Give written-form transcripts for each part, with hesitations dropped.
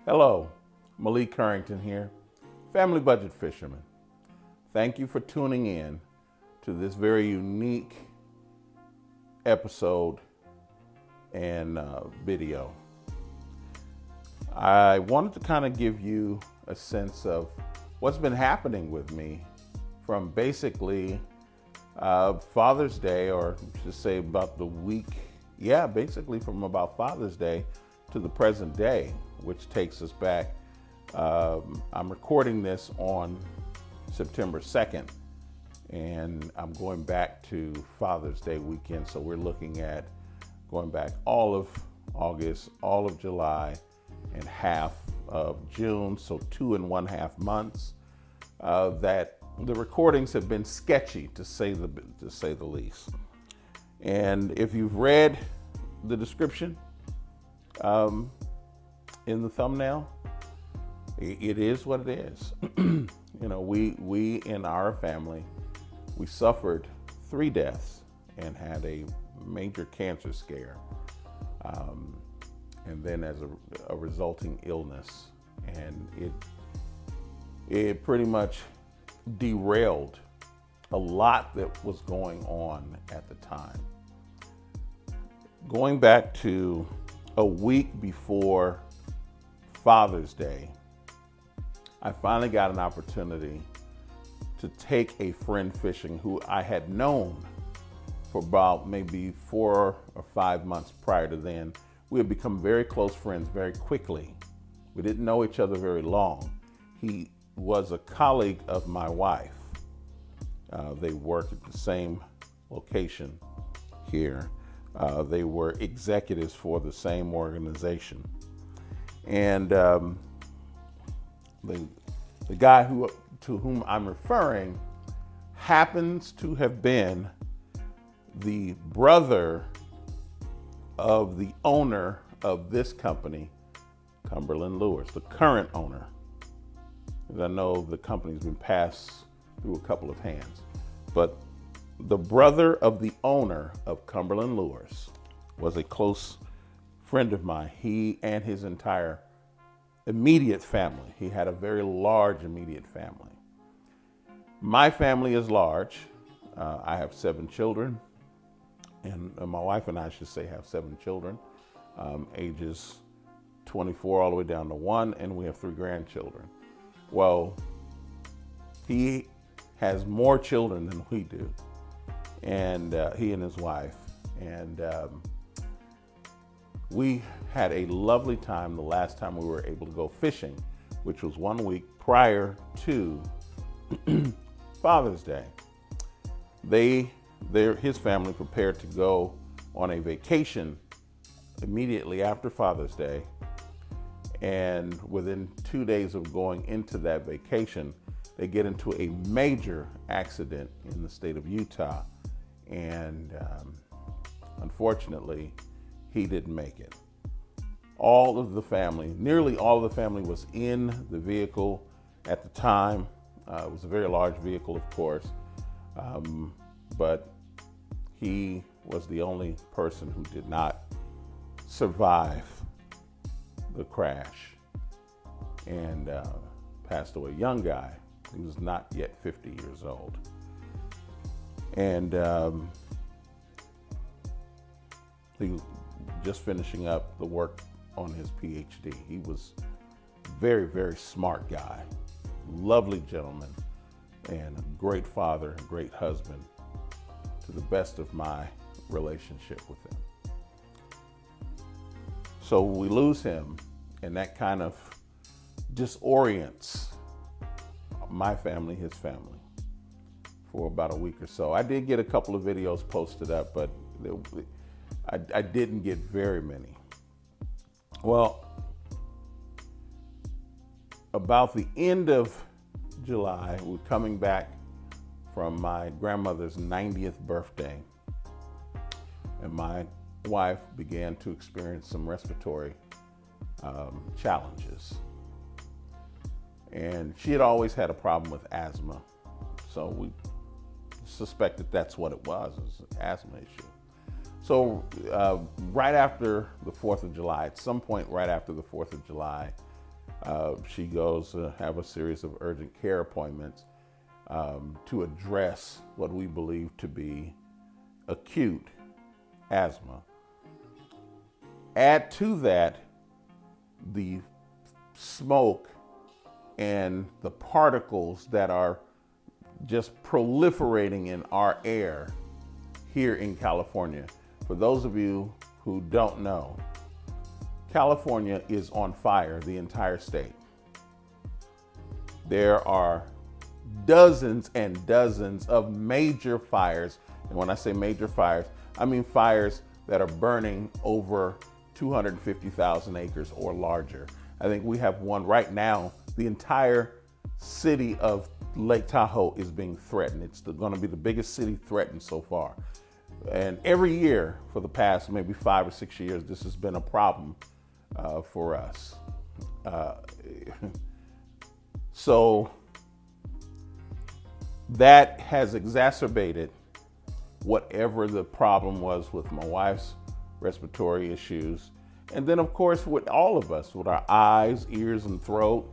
Hello, Malik Currington here, Family Budget Fisherman. Thank you for tuning in to this very unique episode and video. I wanted to kind of give you a sense of what's been happening with me from basically Father's Day, or just say about the week, basically from about Father's Day to the present day, which takes us back. I'm recording this on September 2nd, and I'm going back to Father's Day weekend. So we're looking at going back all of August, all of July, and half of June. So 2.5 months. That the recordings have been sketchy, to say the least. And if you've read the description in the thumbnail, it is what it is. We in our family, we suffered 3 deaths and had a major cancer scare, and then as a resulting illness, and it pretty much derailed a lot that was going on at the time. Going back to a week before Father's Day, I finally got an opportunity to take a friend fishing who I had known for about maybe 4 or 5 months prior to then. We had become very close friends very quickly. We didn't know each other very long. He was a colleague of my wife. They worked at the same location here. They were executives for the same organization. And the guy to whom I'm referring happens to have been the brother of the owner of this company, Cumberland Lures, the current owner. As I know, the company's been passed through a couple of hands, but the brother of the owner of Cumberland Lures was a close friend of mine. He and his entire immediate family. He had a very large immediate family. My family is large. I have 7 children, and my wife and I should say have 7 children, ages 24 all the way down to 1, and we have 3 grandchildren. Well, he has more children than we do, and he and his wife, and we had a lovely time the last time we were able to go fishing, which was 1 week prior to Father's Day. His family prepared to go on a vacation immediately after Father's Day, and within 2 days of going into that vacation, they get into a major accident in the state of Utah, and unfortunately, he didn't make it. Nearly all of the family was in the vehicle at the time. It was a very large vehicle, of course, but he was the only person who did not survive the crash, and passed away. Young guy. He was not yet 50 years old. And he was just finishing up the work on his PhD. He was a very, very smart guy, lovely gentleman, and a great father, a great husband, to the best of my relationship with him. So we lose him, and that kind of disorients my family, his family, for about a week or so. I did get a couple of videos posted up, but I didn't get very many. Well, about the end of July, we're coming back from my grandmother's 90th birthday, and my wife began to experience some respiratory challenges. And she had always had a problem with asthma, so we suspected that's what it was an asthma issue. So right after the 4th of July, at some point right after the 4th of July, She goes to have a series of urgent care appointments to address what we believe to be acute asthma. Add to that the smoke and the particles that are just proliferating in our air here in California. For those of you who don't know, California is on fire, the entire state. There are dozens and dozens of major fires. And when I say major fires, I mean fires that are burning over 250,000 acres or larger. I think we have one right now. The entire city of Lake Tahoe is being threatened. It's going to be the biggest city threatened so far. And every year for the past maybe 5 or 6 years, this has been a problem for us. So that has exacerbated whatever the problem was with my wife's respiratory issues. And then, of course, with all of us, with our eyes, ears, and throat,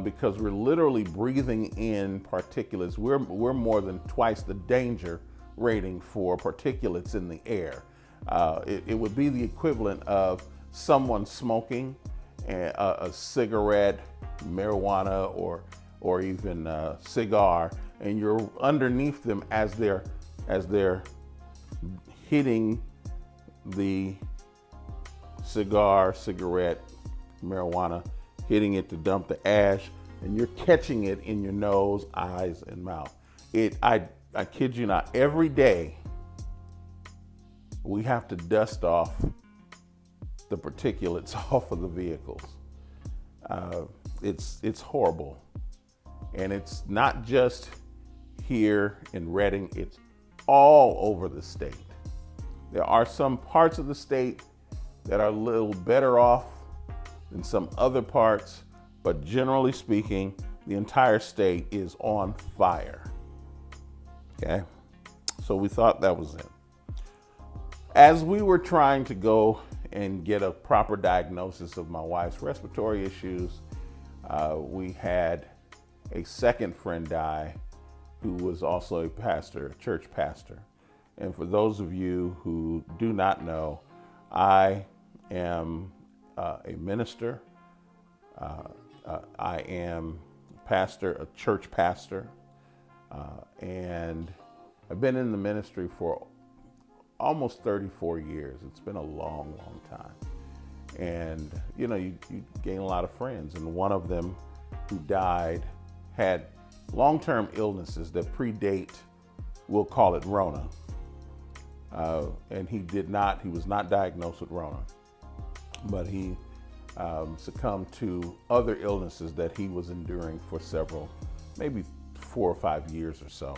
because we're literally breathing in particulates. We're more than twice the danger rating for particulates in the air. It would be the equivalent of someone smoking a cigarette, marijuana, or even a cigar, and you're underneath them as they're hitting the cigarette, marijuana, hitting it to dump the ash, and you're catching it in your nose, eyes, and mouth. I kid you not, every day we have to dust off the particulates off of the vehicles. It's horrible. And it's not just here in Redding, it's all over the state. There are some parts of the state that are a little better off than some other parts, but generally speaking, the entire state is on fire. Okay, so we thought that was it. As we were trying to go and get a proper diagnosis of my wife's respiratory issues, we had a second friend die who was also a pastor, a church pastor. And for those of you who do not know, I am a minister. I am a pastor, a church pastor. And I've been in the ministry for almost 34 years. It's been a long, long time. And, you know, you gain a lot of friends. And one of them who died had long-term illnesses that predate, we'll call it Rona. And he was not diagnosed with Rona, but he succumbed to other illnesses that he was enduring for several, maybe 4 or 5 years or so.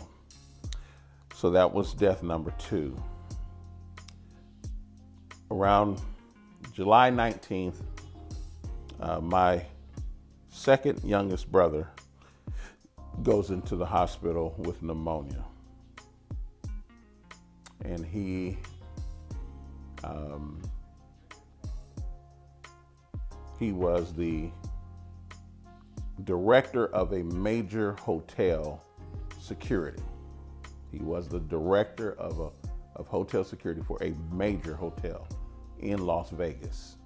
So that was death number 2. Around July 19th, my second youngest brother goes into the hospital with pneumonia. And he was the director of a major hotel security. He was the director of hotel security for a major hotel in Las Vegas.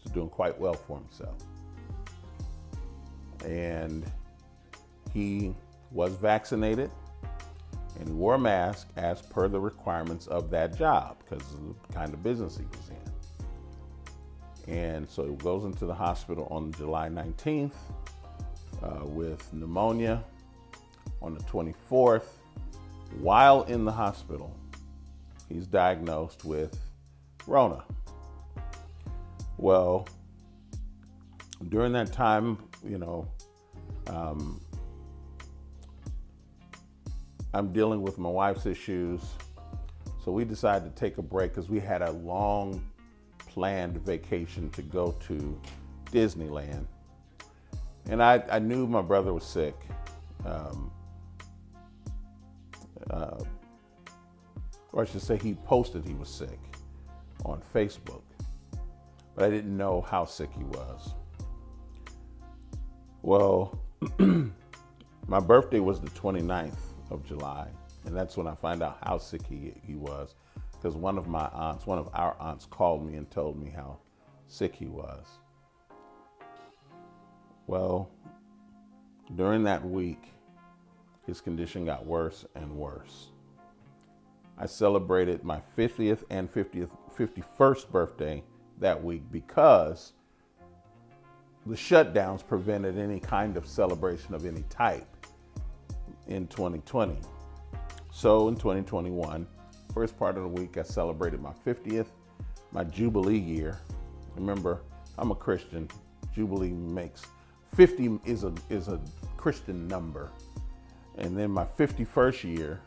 He's doing quite well for himself. And he was vaccinated and he wore a mask as per the requirements of that job because of the kind of business he was in. And so he goes into the hospital on July 19th with pneumonia. On the 24th, while in the hospital, he's diagnosed with Rona. Well, during that time, you know, I'm dealing with my wife's issues. So we decided to take a break because we had a long planned vacation to go to Disneyland. And I knew my brother was sick. Or I should say he posted he was sick on Facebook, but I didn't know how sick he was. Well, my birthday was the 29th of July, and that's when I find out how sick he was, because one of our aunts called me and told me how sick he was. Well, during that week, his condition got worse and worse. I celebrated my 50th and 51st birthday that week because the shutdowns prevented any kind of celebration of any type in 2020. So in 2021, first part of the week, I celebrated my 50th, my Jubilee year. Remember, I'm a Christian. Jubilee makes 50 is a Christian number. And then my 51st year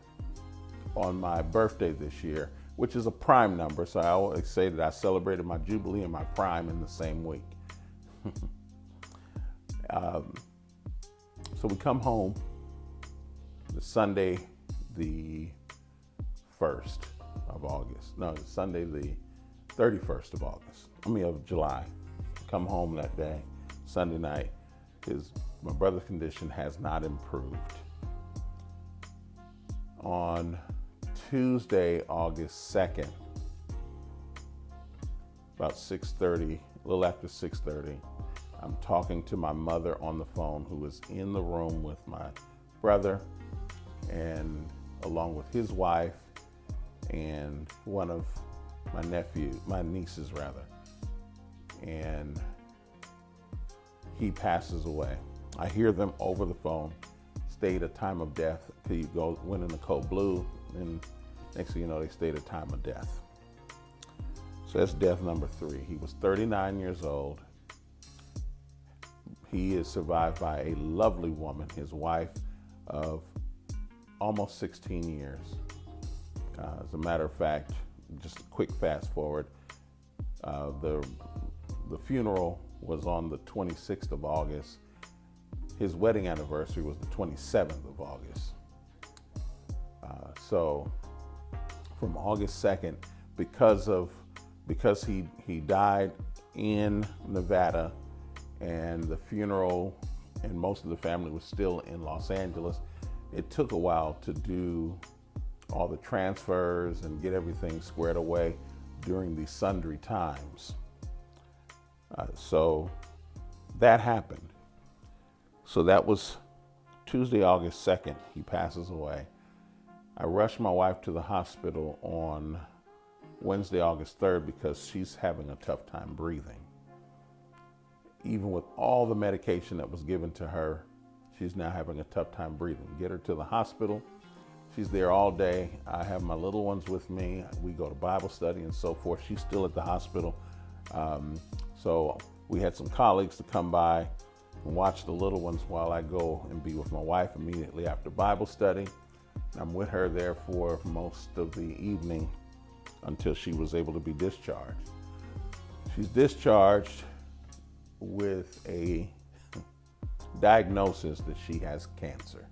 on my birthday this year, which is a prime number. So I always say that I celebrated my Jubilee and my prime in the same week. So we come home the Sunday, the 1st of August. No, it's Sunday, the 31st of August. Of July. Come home that day, Sunday night. My brother's condition has not improved. On Tuesday, August 2nd, about 6:30, a little after 6:30, I'm talking to my mother on the phone, who was in the room with my brother, and along with his wife and one of my nieces rather. And he passes away. I hear them over the phone, state a time of death. He went in the code blue, and next thing you know, they state a time of death. So that's death number 3. He was 39 years old. He is survived by a lovely woman, his wife, of almost 16 years. As a matter of fact, just a quick fast forward, the funeral was on the 26th of August. His wedding anniversary was the 27th of August. So from August 2nd, because he died in Nevada, and the funeral and most of the family was still in Los Angeles, it took a while to do all the transfers and get everything squared away during these sundry times. So that happened. So that was Tuesday, August 2nd. He passes away. I rushed my wife to the hospital on Wednesday, August 3rd, because she's having a tough time breathing. Even with all the medication that was given to her, she's now having a tough time breathing. Get her to the hospital. She's there all day. I have my little ones with me. We go to Bible study and so forth. She's still at the hospital. So we had some colleagues to come by and watch the little ones while I go and be with my wife immediately after Bible study. I'm with her there for most of the evening until she was able to be discharged. She's discharged with a diagnosis that she has cancer.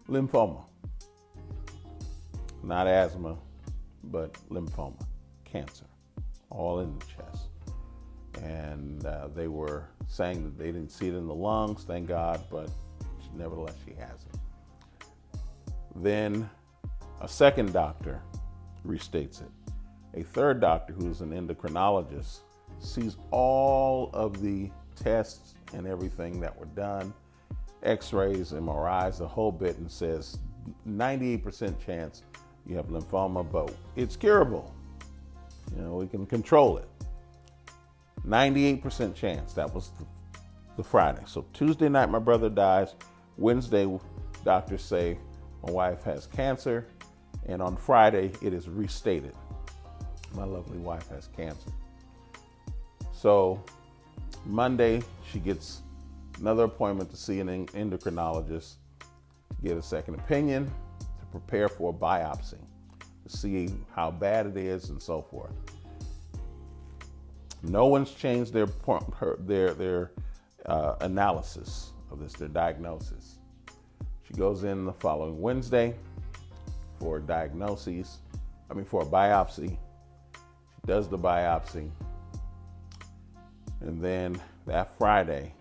Lymphoma. Not asthma, but lymphoma, cancer, all in the chest. And they were saying that they didn't see it in the lungs, thank God, but nevertheless she has it. Then a second doctor restates it. A third doctor, who's an endocrinologist, sees all of the tests and everything that were done, x-rays, MRIs, the whole bit, and says 98% chance you have lymphoma, but it's curable. We can control it. 98% chance. That was the Friday. So Tuesday night, my brother dies. Wednesday, doctors say my wife has cancer. And on Friday, it is restated. My lovely wife has cancer. So Monday, she gets another appointment to see an endocrinologist to get a second opinion, to prepare for a biopsy, to see how bad it is and so forth. No one's changed their analysis of this, their diagnosis. She goes in the following Wednesday for a biopsy. She does the biopsy. And then that Friday,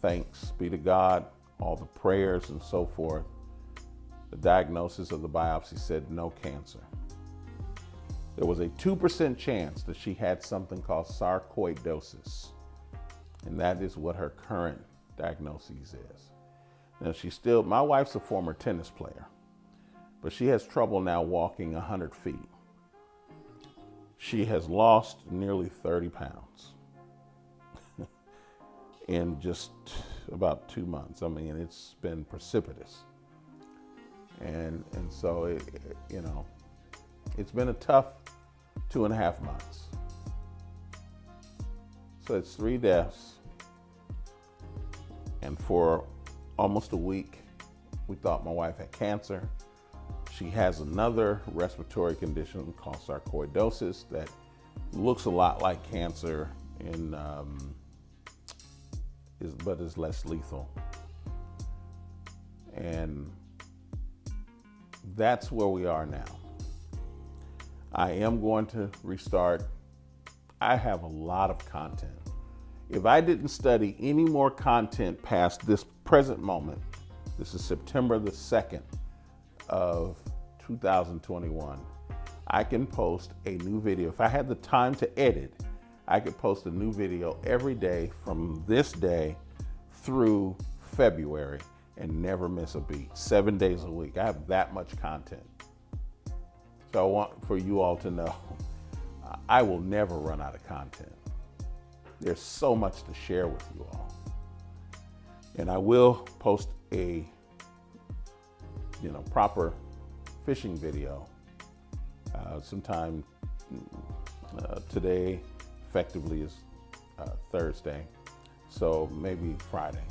thanks be to God, all the prayers and so forth, the diagnosis of the biopsy said no cancer. There was a 2% chance that she had something called sarcoidosis, and that is what her current diagnosis is. Now my wife's a former tennis player, but she has trouble now walking 100 feet. She has lost nearly 30 pounds in just about 2 months. I mean, it's been precipitous. And so, it's been a tough 2.5 months. So it's 3 deaths. And for almost a week, we thought my wife had cancer. She has another respiratory condition called sarcoidosis that looks a lot like cancer, but is less lethal. And that's where we are now. I am going to restart. I have a lot of content. If I didn't study any more content past this present moment, this is September the 2nd of 2021, I can post a new video. If I had the time to edit, I could post a new video every day from this day through February and never miss a beat, 7 days a week. I have that much content. So I want for you all to know, I will never run out of content. There's so much to share with you all. And I will post a, proper fishing video sometime today. Effectively is Thursday, so maybe Friday.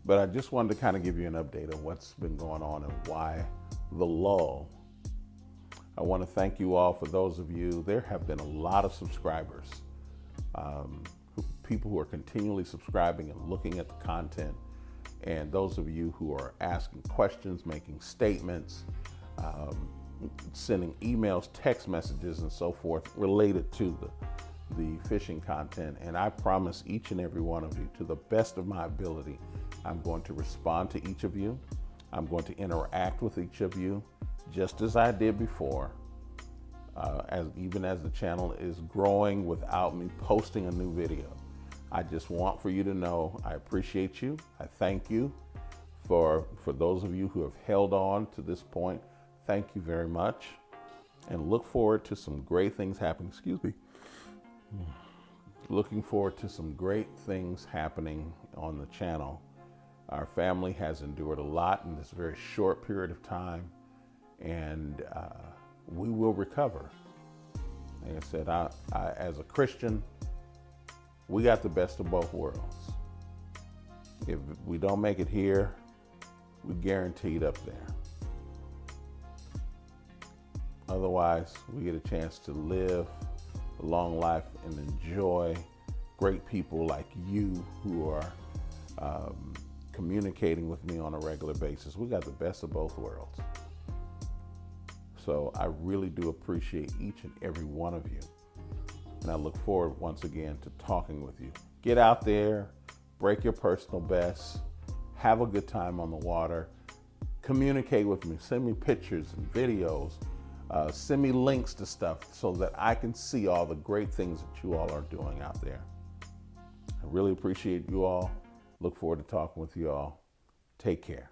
But I just wanted to kind of give you an update of what's been going on and why the lull. I want to thank you all. For those of you, there have been a lot of subscribers, people who are continually subscribing and looking at the content, and those of you who are asking questions, making statements, sending emails, text messages, and so forth related to the fishing content. And I promise each and every one of you, to the best of my ability, I'm going to respond to each of you. I'm going to interact with each of you, just as I did before, even as the channel is growing without me posting a new video. I just want for you to know I appreciate you. I thank you for those of you who have held on to this point. Thank you very much, and look forward to some great things happening. Excuse me. Looking forward to some great things happening on the channel. Our family has endured a lot in this very short period of time, and we will recover. Like I said, I, as a Christian, we got the best of both worlds. If we don't make it here, we guaranteed up there. Otherwise, we get a chance to live a long life and enjoy great people like you who are communicating with me on a regular basis. We got the best of both worlds. So I really do appreciate each and every one of you. And I look forward once again to talking with you. Get out there, break your personal bests, have a good time on the water, communicate with me, send me pictures and videos, send me links to stuff so that I can see all the great things that you all are doing out there. I really appreciate you all. Look forward to talking with you all. Take care.